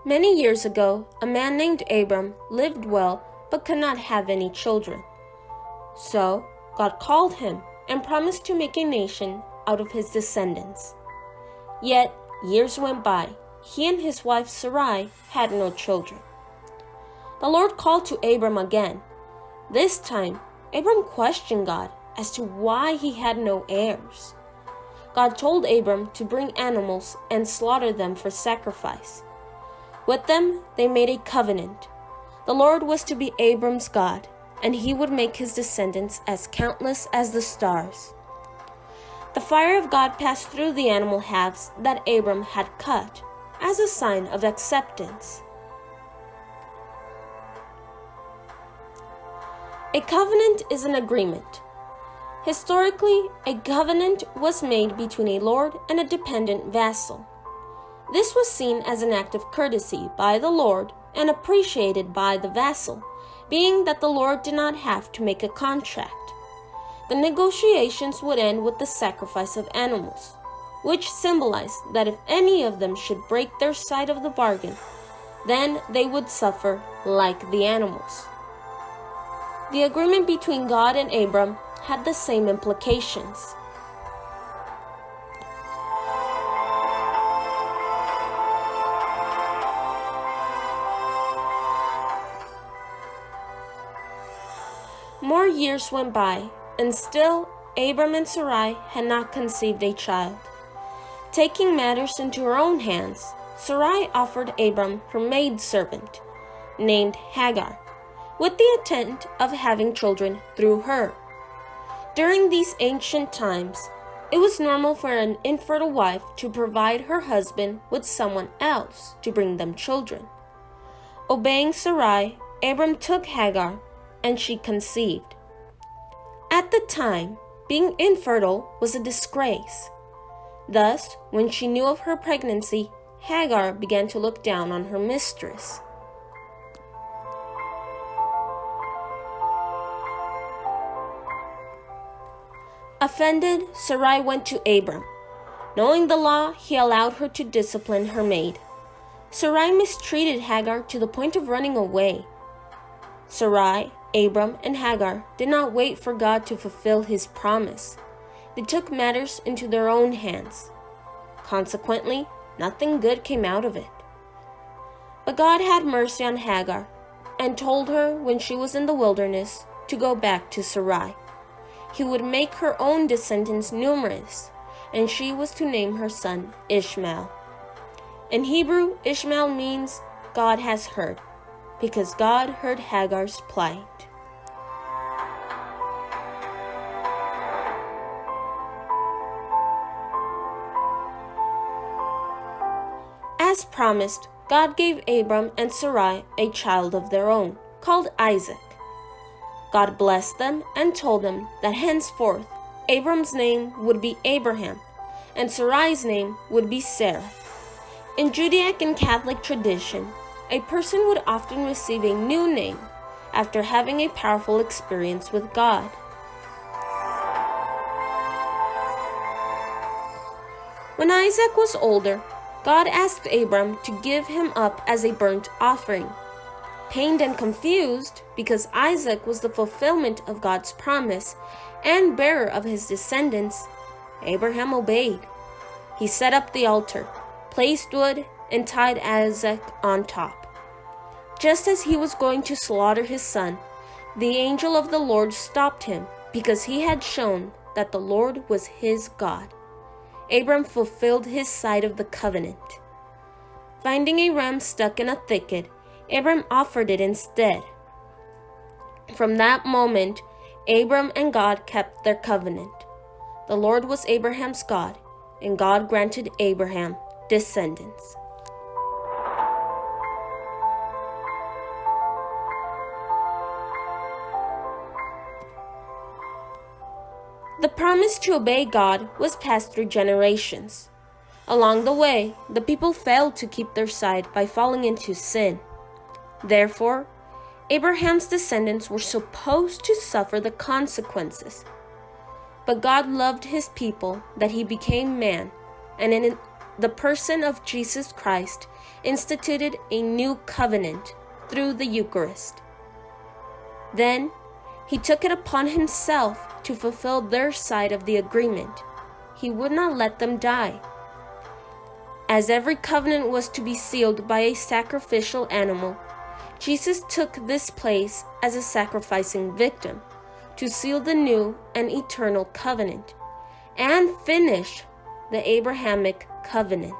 Many years ago, a man named Abram lived well but could not have any children. So, God called him and promised to make a nation out of his descendants. Yet, years went by. He and his wife Sarai had no children. The Lord called to Abram again. This time, Abram questioned God as to why he had no heirs. God told Abram to bring animals and slaughter them for sacrifice. With them, they made a covenant. The Lord was to be Abram's God, and he would make his descendants as countless as the stars. The fire of God passed through the animal halves that Abram had cut, as a sign of acceptance. A covenant is an agreement. Historically, a covenant was made between a lord and a dependent vassal. This was seen as an act of courtesy by the lord and appreciated by the vassal, being that the lord did not have to make a contract. The negotiations would end with the sacrifice of animals, which symbolized that if any of them should break their side of the bargain, then they would suffer like the animals. The agreement between God and Abram had the same implications. More years went by, and still Abram and Sarai had not conceived a child. Taking matters into her own hands, Sarai offered Abram her maidservant, named Hagar, with the intent of having children through her. During these ancient times, it was normal for an infertile wife to provide her husband with someone else to bring them children. Obeying Sarai, Abram took Hagar, and she conceived. At the time, being infertile was a disgrace. Thus, when she knew of her pregnancy, Hagar began to look down on her mistress. Offended, Sarai went to Abram. Knowing the law, he allowed her to discipline her maid. Sarai mistreated Hagar to the point of running away. Sarai, Abram, and Hagar did not wait for God to fulfill his promise. They took matters into their own hands. Consequently, nothing good came out of it. But God had mercy on Hagar and told her when she was in the wilderness to go back to Sarai. He would make her own descendants numerous, and she was to name her son Ishmael. In Hebrew, Ishmael means God has heard, because God heard Hagar's plight. As promised, God gave Abram and Sarai a child of their own, called Isaac. God blessed them and told them that henceforth Abram's name would be Abraham, and Sarai's name would be Sarah. In Judaic and Catholic tradition, a person would often receive a new name after having a powerful experience with God. When Isaac was older, God asked Abram to give him up as a burnt offering. Pained and confused, because Isaac was the fulfillment of God's promise and bearer of his descendants, Abraham obeyed. He set up the altar, placed wood, and tied Isaac on top. Just as he was going to slaughter his son, the angel of the Lord stopped him because he had shown that the Lord was his God. Abram fulfilled his side of the covenant. Finding a ram stuck in a thicket, Abram offered it instead. From that moment, Abram and God kept their covenant. The Lord was Abraham's God, and God granted Abraham descendants. The promise to obey God was passed through generations. Along the way, the people failed to keep their side by falling into sin. Therefore, Abraham's descendants were supposed to suffer the consequences. But God loved his people that he became man, and in the person of Jesus Christ instituted a new covenant through the Eucharist. Then he took it upon himself to fulfill their side of the agreement. He would not let them die. As every covenant was to be sealed by a sacrificial animal, Jesus took this place as a sacrificing victim to seal the new and eternal covenant and finish the Abrahamic covenant.